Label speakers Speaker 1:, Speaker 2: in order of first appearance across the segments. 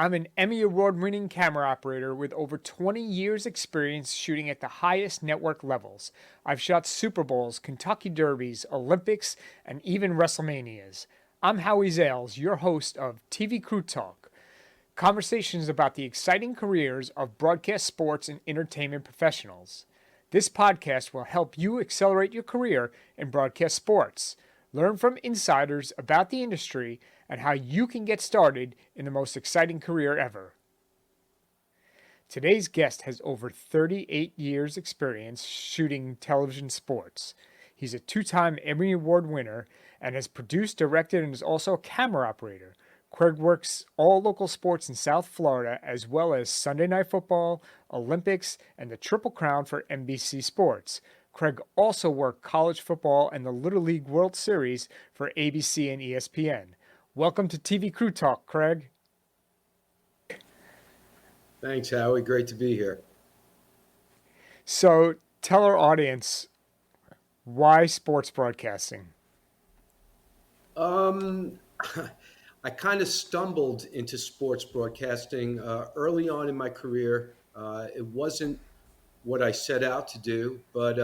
Speaker 1: I'm an Emmy Award winning camera operator with over 20 years' experience shooting at the highest network levels. I've shot Super Bowls, Kentucky Derbies, Olympics, and even WrestleManias. I'm Howie Zales, your host of TV Crew Talk, conversations about the exciting careers of broadcast sports and entertainment professionals. This podcast will help you accelerate your career in broadcast sports. Learn from insiders about the industry and how you can get started in the most exciting career ever. Today's guest has over 38 years' experience shooting television sports. He's a two-time Emmy Award winner and has produced, directed, and is also a camera operator. Craig works all local sports in South Florida, as well as Sunday Night Football, Olympics, and the Triple Crown for NBC Sports. Craig also worked college football and the Little League World Series for ABC and ESPN. Welcome to TV Crew Talk, Craig.
Speaker 2: Thanks, Howie. Great to be here.
Speaker 1: So tell our audience, why sports broadcasting?
Speaker 2: Um, I kind of stumbled into sports broadcasting early on in my career. It wasn't what I set out to do, but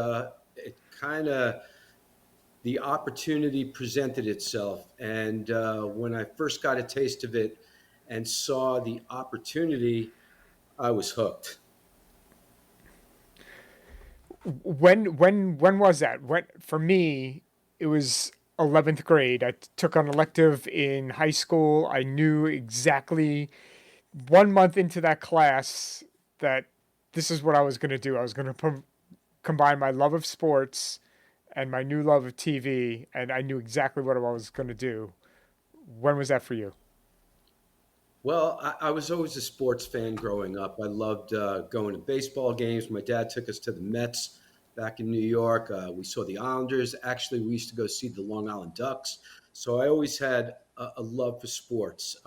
Speaker 2: the opportunity presented itself. And when I first got a taste of it and saw the opportunity, I was hooked.
Speaker 1: When was that? When for me, it was 11th grade. I took an elective in high school. I knew exactly 1 month into that class that this is what I was going to do. I was going to combine my love of sports and my new love of TV, and I knew exactly what I was going to do. When was that for you?
Speaker 2: Well, I was always a sports fan growing up. I loved going to baseball games. My dad took us to the Mets back in New York. We saw the Islanders. Actually, we used to go see the Long Island Ducks. So I always had a love for sports.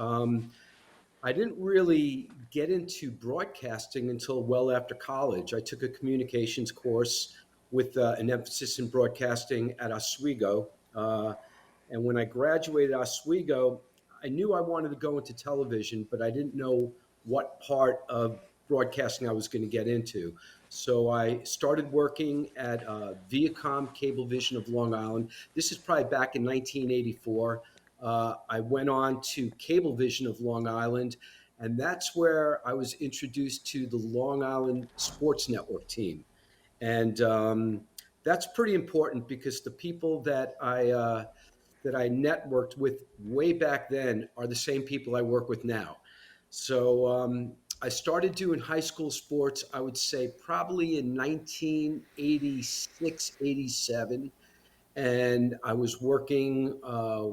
Speaker 2: I didn't really get into broadcasting until well after college. I took a communications course with an emphasis in broadcasting at Oswego. And when I graduated Oswego, I knew I wanted to go into television, but I didn't know what part of broadcasting I was going to get into. So I started working at Viacom Cablevision of Long Island. This is probably back in 1984. I went on to Cablevision of Long Island, and that's where I was introduced to the Long Island Sports Network team. And that's pretty important because the people that I networked with way back then are the same people I work with now. So I started doing high school sports, I would say probably in 1986, 87. And I was working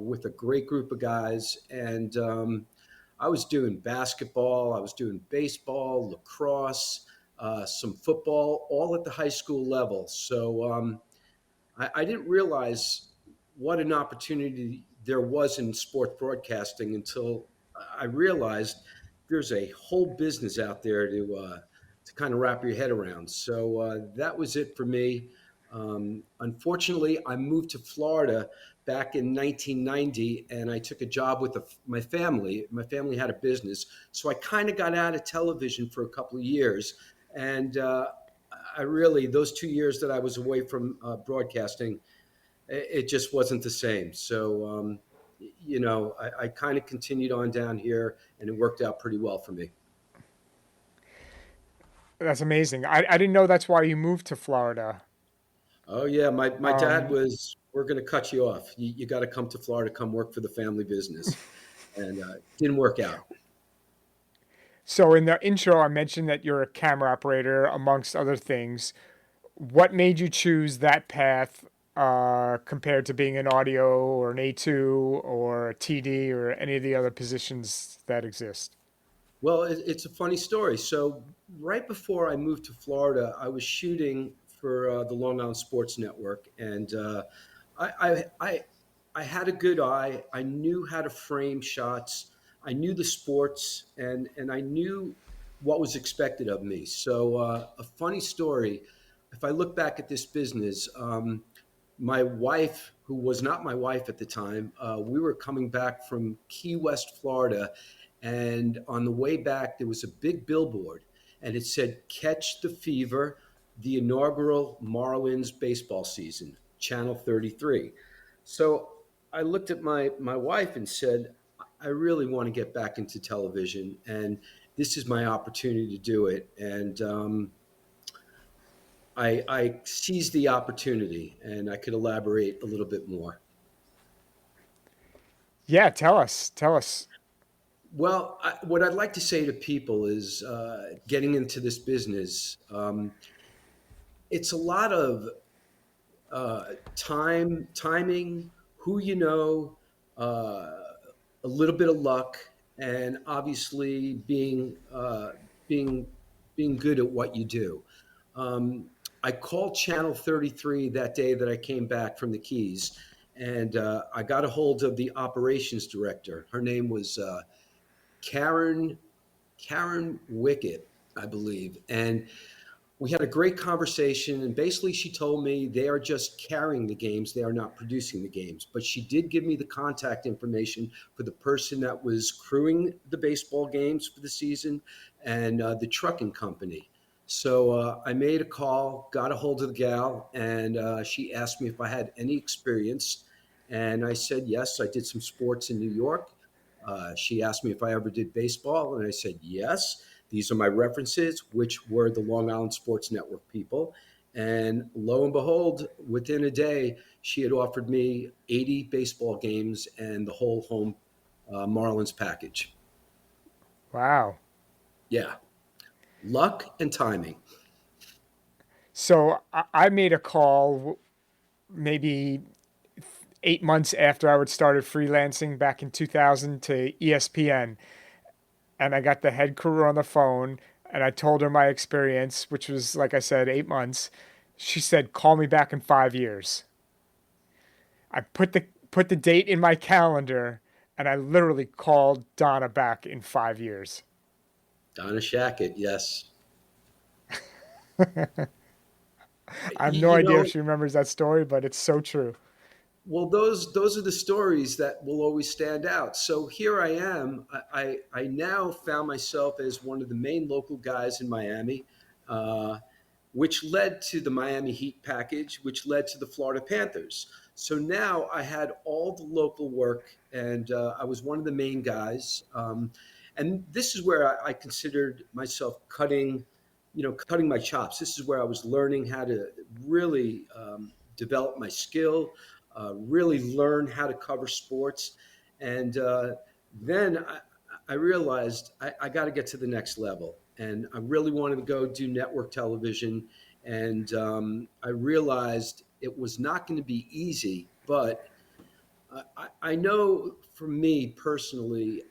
Speaker 2: with a great group of guys. And I was doing basketball, I was doing baseball, lacrosse, some football, all at the high school level. So I didn't realize what an opportunity there was in sports broadcasting until I realized there's a whole business out there to kind of wrap your head around. So that was it for me. Unfortunately, I moved to Florida back in 1990, and I took a job with my family. My family had a business, so I kind of got out of television for a couple of years, and I really those 2 years that I was away from broadcasting, it just wasn't the same. So, I kind of continued on down here, and it worked out pretty well for me.
Speaker 1: That's amazing. I didn't know that's why you moved to Florida.
Speaker 2: Oh yeah, my dad
Speaker 1: Um,
Speaker 2: was. We're going to cut you off. You got to come to Florida, come work for the family business, and didn't work out.
Speaker 1: so in the intro, I mentioned that you're a camera operator, amongst other things. What made you choose that path compared to being an audio or an A2 or a TD or any of the other positions that exist?
Speaker 2: Well, it's a funny story. So right before I moved to Florida, I was shooting for the Long Island Sports Network, and I, I, I, I had a good eye. I knew how to frame shots. I knew the sports, and I knew what was expected of me. So a funny story. If I look back at this business, my wife, who was not my wife at the time, we were coming back from Key West, Florida, And on the way back, there was a big billboard, and it said, "Catch the Fever, the inaugural Marlins baseball season, Channel 33." So I looked at my wife and said, "I really want to get back into television, and this is my opportunity to do it." And I seized the opportunity, and I could elaborate a little bit more.
Speaker 1: Yeah, tell us. Tell us.
Speaker 2: Well, what I'd like to say to people is getting into this business. It's a lot of timing, who you know, a little bit of luck, and obviously being being good at what you do. I called Channel 33 that day that I came back from the Keys, and I got a hold of the operations director. Her name was Karen Karen Wickett, I believe, and we had a great conversation. And basically, she told me they are just carrying the games; they are not producing the games. But she did give me the contact information for the person that was crewing the baseball games for the season and the trucking company. So I made a call, got a hold of the gal, and she asked me if I had any experience. And I said yes. I did some sports in New York. She asked me if I ever did baseball, and I said yes. These are my references, which were the Long Island Sports Network people. And lo and behold, within a day, she had offered me 80 baseball games and the whole home Marlins package.
Speaker 1: Wow.
Speaker 2: Yeah, luck and timing.
Speaker 1: So I made a call maybe 8 months after I would started freelancing back in 2000 to ESPN, and I got the head crew on the phone, and I told her my experience, which was, like I said, 8 months. She said, "Call me back in 5 years." I put the date in my calendar, and I literally called Donna back in 5 years.
Speaker 2: Donna Shackett, yes.
Speaker 1: I have no
Speaker 2: You
Speaker 1: idea if
Speaker 2: know,
Speaker 1: she remembers that story, but it's so true.
Speaker 2: well, those are the stories that will always stand out. So here I am. I now found myself as one of the main local guys in Miami, uh, which led to the Miami Heat package, which led to the Florida Panthers. So now I had all the local work, and I was one of the main guys. And this is where I considered myself cutting my chops. This is where I was learning how to really develop my skill, really learn how to cover sports. And then I realized I got to get to the next level. And I really wanted to go do network television. And I realized it was not going to be easy, but I know for me personally,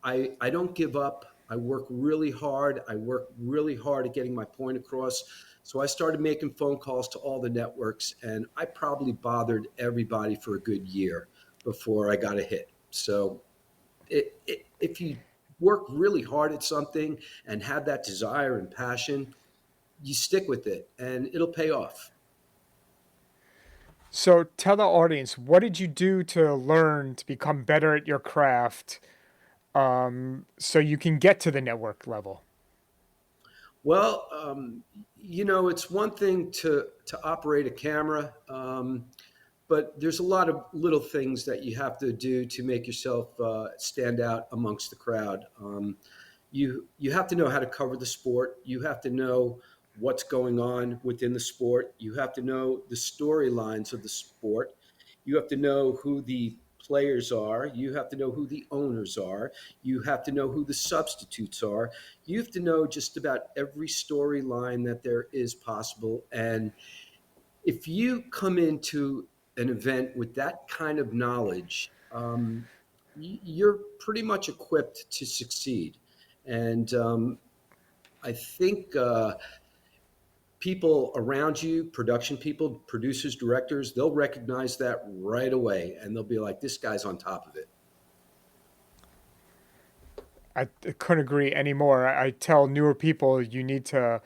Speaker 2: I don't give up. I work really hard. I work really hard at getting my point across. So I started making phone calls to all the networks, and I probably bothered everybody for a good year before I got a hit. So if you work really hard at something and have that desire and passion, you stick with it, and it'll pay off.
Speaker 1: So tell the audience, what did you do to learn to become better at your craft, so you can get to the network level?
Speaker 2: Well, it's one thing to operate a camera, but there's a lot of little things that you have to do to make yourself stand out amongst the crowd. You have to know how to cover the sport. You have to know what's going on within the sport. You have to know the storylines of the sport. You have to know who the players are. You have to know who the owners are. You have to know who the substitutes are. You have to know just about every storyline that there is possible. And if you come into an event with that kind of knowledge, you're pretty much equipped to succeed. And I think people around you, production people, producers, directors, they'll recognize that right away, and they'll be like, "This guy's on top of it."
Speaker 1: I couldn't agree anymore. I tell newer people you need to,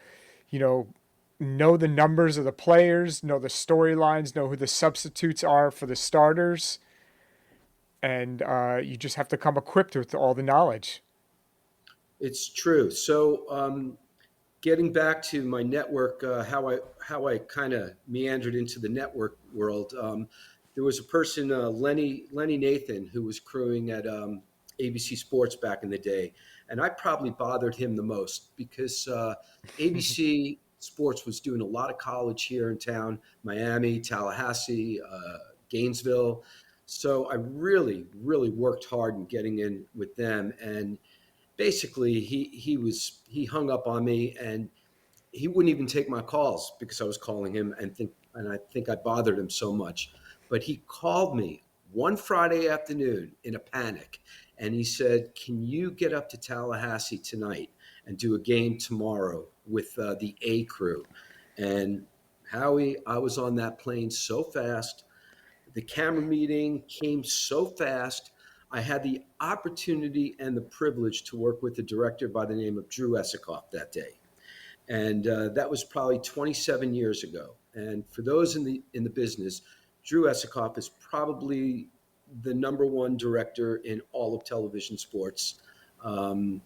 Speaker 1: you know the numbers of the players, know the storylines, know who the substitutes are for the starters, and you just have to come equipped with all the knowledge.
Speaker 2: It's true. So, getting back to my network, how I kind of meandered into the network world. There was a person, Lenny Nathan, who was crewing at ABC Sports back in the day, and I probably bothered him the most because ABC Sports was doing a lot of college here in town, Miami, Tallahassee, Gainesville. So I really worked hard in getting in with them, and basically he hung up on me, and he wouldn't even take my calls because I was calling him and I think I bothered him so much. But he called me one Friday afternoon in a panic, and he said, "Can you get up to Tallahassee tonight and do a game tomorrow with the A crew?" And Howie, I was on that plane so fast. The camera meeting came so fast. I had the opportunity and the privilege to work with a director by the name of Drew Esikoff that day, and that was probably 27 years ago. And for those in the business, Drew Esikoff is probably the number one director in all of television sports, and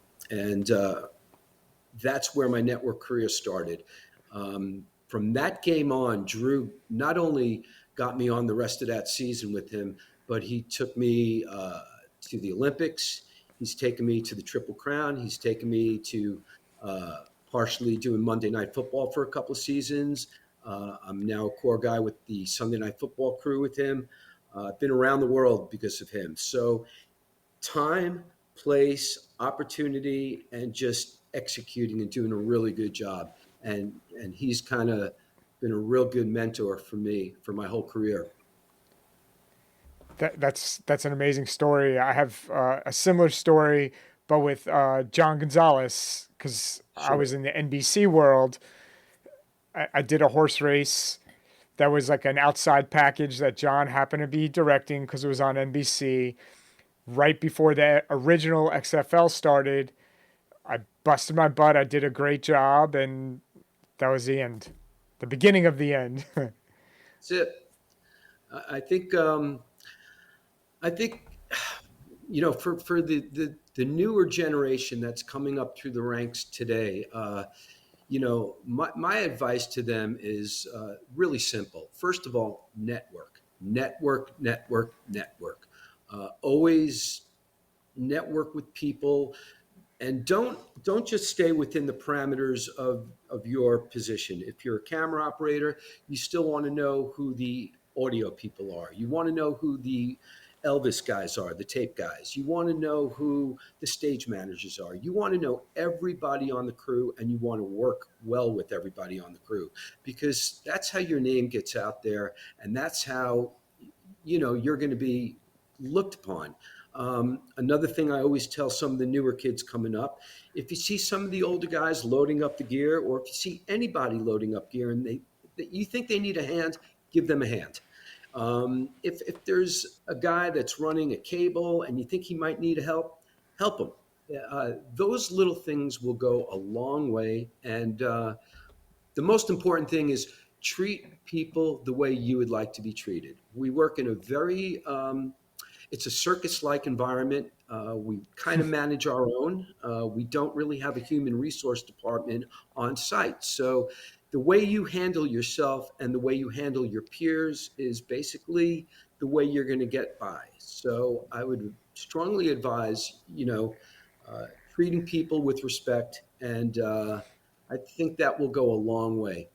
Speaker 2: that's where my network career started. From that game on, Drew not only got me on the rest of that season with him, but he took me to the Olympics. He's taken me to the Triple Crown. He's taken me to partially doing Monday Night Football for a couple of seasons. I'm now a core guy with the Sunday Night Football crew with him. I've been around the world because of him. So time, place, opportunity, and just executing and doing a really good job. And he's kind of been a real good mentor for me for my whole career.
Speaker 1: That's an amazing story. I have a similar story, but with John Gonzalez, because I was
Speaker 2: Sure.
Speaker 1: in the NBC world. I did a horse race that was like an outside package that John happened to be directing because it was on NBC. Right before the original XFL started, I busted my butt. I did a great job, and that was the end, the beginning of the end.
Speaker 2: That's it. I think I think for the newer generation that's coming up through the ranks today, my advice to them is really simple. First of all, network. Always network with people, and don't just stay within the parameters of your position. If you're a camera operator, you still want to know who the audio people are. You want to know who the Elvis guys are, the tape guys. You want to know who the stage managers are. You want to know everybody on the crew, and you want to work well with everybody on the crew, because that's how your name gets out there, and that's how you're going to be looked upon. Another thing I always tell some of the newer kids coming up: if you see some of the older guys loading up the gear, or if you see anybody loading up gear and you think they need a hand, give them a hand. If there's a guy that's running a cable and you think he might need help him. Those little things will go a long way. And the most important thing is treat people the way you would like to be treated. We work in a very it's a circus-like environment. We kind of manage our own. We don't really have a human resource department on site. So the way you handle yourself and the way you handle your peers is basically the way you're going to get by. So I would strongly advise, treating people with respect, and I think that will go a long way.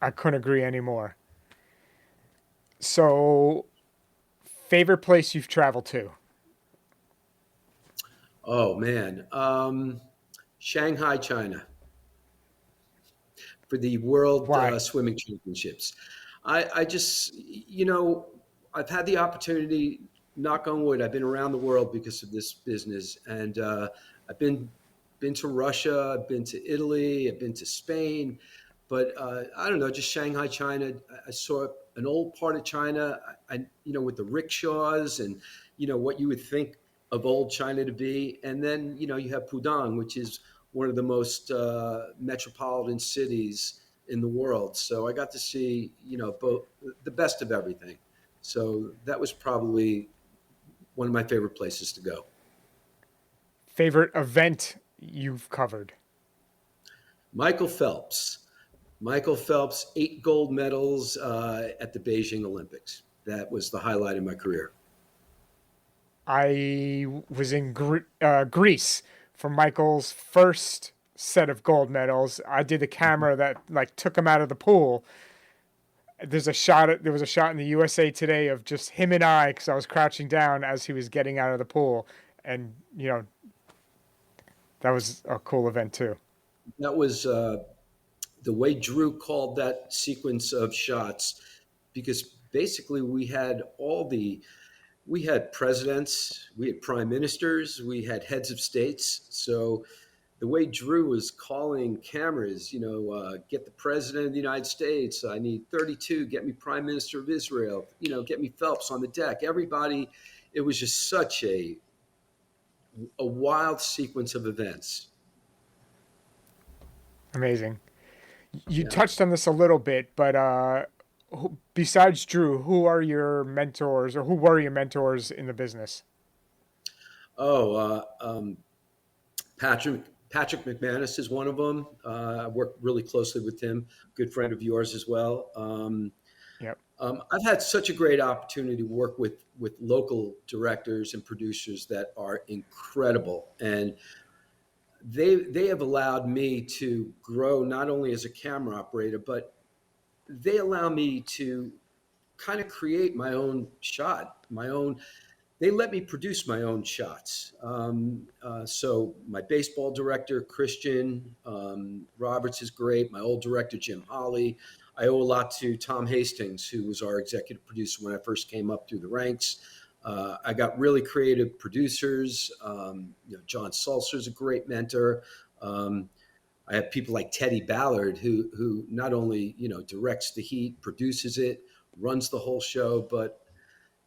Speaker 1: I couldn't agree anymore. So, favorite place you've traveled to?
Speaker 2: Oh man, Shanghai, China, for the World
Speaker 1: Why?
Speaker 2: Swimming Championships. I just, I've had the opportunity, knock on wood, I've been around the world because of this business. And I've been to Russia, I've been to Italy, I've been to Spain. But I don't know, just Shanghai, China. I saw an old part of China, with the rickshaws and, what you would think of old China to be. And then, you have Pudong, which is one of the most metropolitan cities in the world. So I got to see, both the best of everything. So that was probably one of my favorite places to go.
Speaker 1: Favorite event you've covered?
Speaker 2: Michael Phelps. Michael Phelps, 8 gold medals at the Beijing Olympics. That was the highlight of my career.
Speaker 1: I was in Greece for Michael's first set of gold medals. I did the camera that like took him out of the pool. There's a shot. There was a shot in the USA Today of just him and I, because I was crouching down as he was getting out of the pool, and that was a cool event too.
Speaker 2: That was the way Drew called that sequence of shots, because basically we had presidents, we had prime ministers, we had heads of states. So the way Drew was calling cameras, get the president of the United States. I need 32. Get me prime minister of Israel. Get me Phelps on the deck. Everybody. It was just such a wild sequence of events.
Speaker 1: Amazing. You
Speaker 2: Yeah.
Speaker 1: touched on this a little bit, but besides Drew, who are your mentors, or who were your mentors in the business?
Speaker 2: Oh, Patrick McManus is one of them. I work really closely with him. Good friend of yours as well.
Speaker 1: Yep.
Speaker 2: I've had such a great opportunity to work with local directors and producers that are incredible, and they have allowed me to grow not only as a camera operator, but they allow me to kind of create my own shot, my own. They let me produce my own shots. So my baseball director, Christian Roberts, is great. My old director, Jim Holley. I owe a lot to Tom Hastings, who was our executive producer when I first came up through the ranks. I got really creative producers. John Salser is a great mentor. I have people like Teddy Ballard, who not only directs the heat, produces it, runs the whole show, but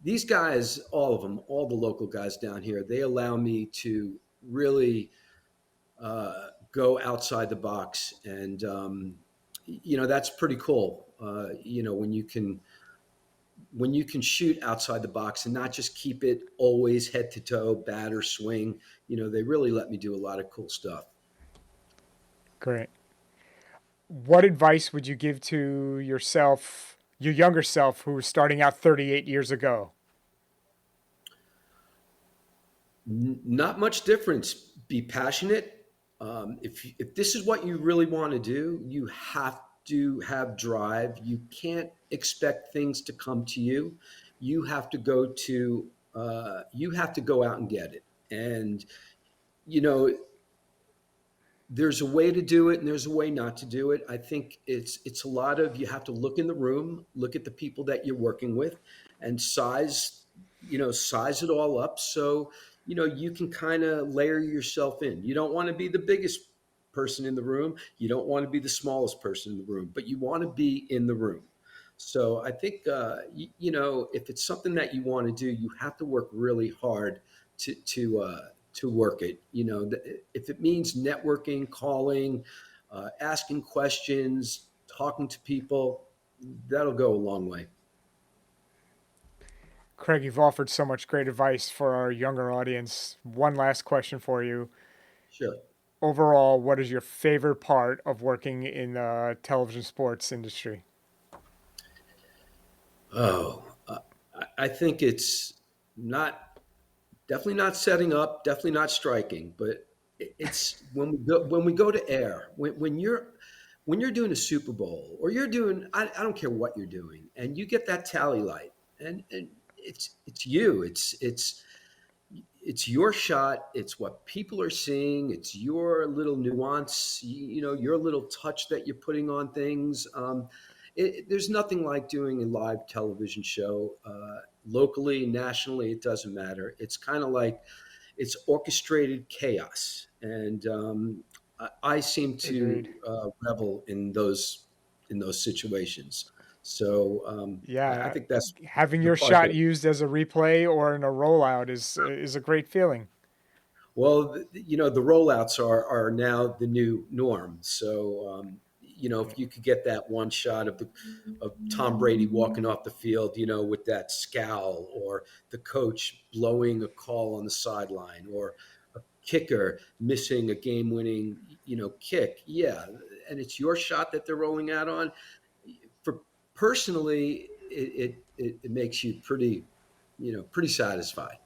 Speaker 2: these guys, all of them, all the local guys down here, they allow me to really go outside the box, and that's pretty cool. When you can shoot outside the box and not just keep it always head to toe, bat or swing. They really let me do a lot of cool stuff.
Speaker 1: Great. What advice would you give to yourself, your younger self, who was starting out 38 years ago?
Speaker 2: Not much difference. Be passionate. If this is what you really want to do, you have to have drive. You can't expect things to come to you. You have to go to. You have to go out and get it. And you know, there's a way to do it, and there's a way not to do it. I think it's a lot of, you have to look in the room, look at the people that you're working with, and size it all up, so you can kind of layer yourself in. You don't want to be the biggest person in the room, you don't want to be the smallest person in the room, but you want to be in the room. So I think if it's something that you want to do, you have to work really hard to work it. If it means networking, calling, asking questions, talking to people, that'll go a long way.
Speaker 1: Craig, you've offered so much great advice for our younger audience. One last question for you.
Speaker 2: Sure.
Speaker 1: Overall, what is your favorite part of working in the television sports industry?
Speaker 2: Oh, I think it's not definitely not setting up, definitely not striking, but it's when we go to air, when you're doing a Super Bowl, or you're doing, I don't care what you're doing, and you get that tally light, and it's you, it's your shot, it's what people are seeing, it's your little nuance, your little touch that you're putting on things. There's nothing like doing a live television show, locally, nationally, it doesn't matter. It's kind of like, it's orchestrated chaos, and I seem to
Speaker 1: Agreed.
Speaker 2: revel in those situations. So I
Speaker 1: Yeah,
Speaker 2: think that's
Speaker 1: having
Speaker 2: the
Speaker 1: your
Speaker 2: part
Speaker 1: shot
Speaker 2: that.
Speaker 1: used as a replay or in a rollout is a great feeling.
Speaker 2: Well, the rollouts are now the new norm. So
Speaker 1: Yeah,
Speaker 2: if you could get that one shot of Tom Brady walking off the field, with that scowl, or the coach blowing a call on the sideline, or a kicker missing a game-winning, kick. Yeah, and it's your shot that they're rolling out on. For personally, it makes you pretty satisfied.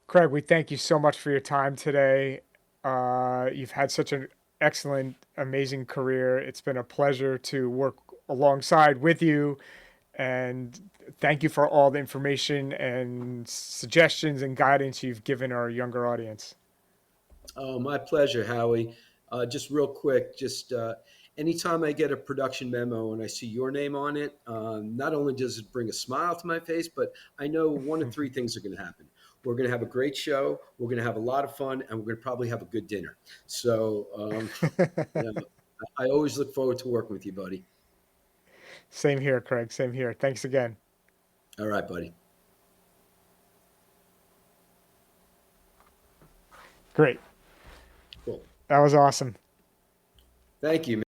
Speaker 1: Craig, we thank you so much for your time today. You've had such an excellent, amazing career. It's been a pleasure to work alongside with you. And thank you for all the information and suggestions and guidance you've given our younger audience.
Speaker 2: Oh, my pleasure, Howie. Just real quick, just anytime I get a production memo and I see your name on it, not only does it bring a smile to my face, but I know one of three things are going to happen. We're going to have a great show, we're going to have a lot of fun, and we're going to probably have a good dinner. So, you know, I always look forward to working with you, buddy.
Speaker 1: Same here, Craig. Same here. Thanks again.
Speaker 2: All right, buddy.
Speaker 1: Great.
Speaker 2: Cool.
Speaker 1: That was awesome.
Speaker 2: Thank you, man.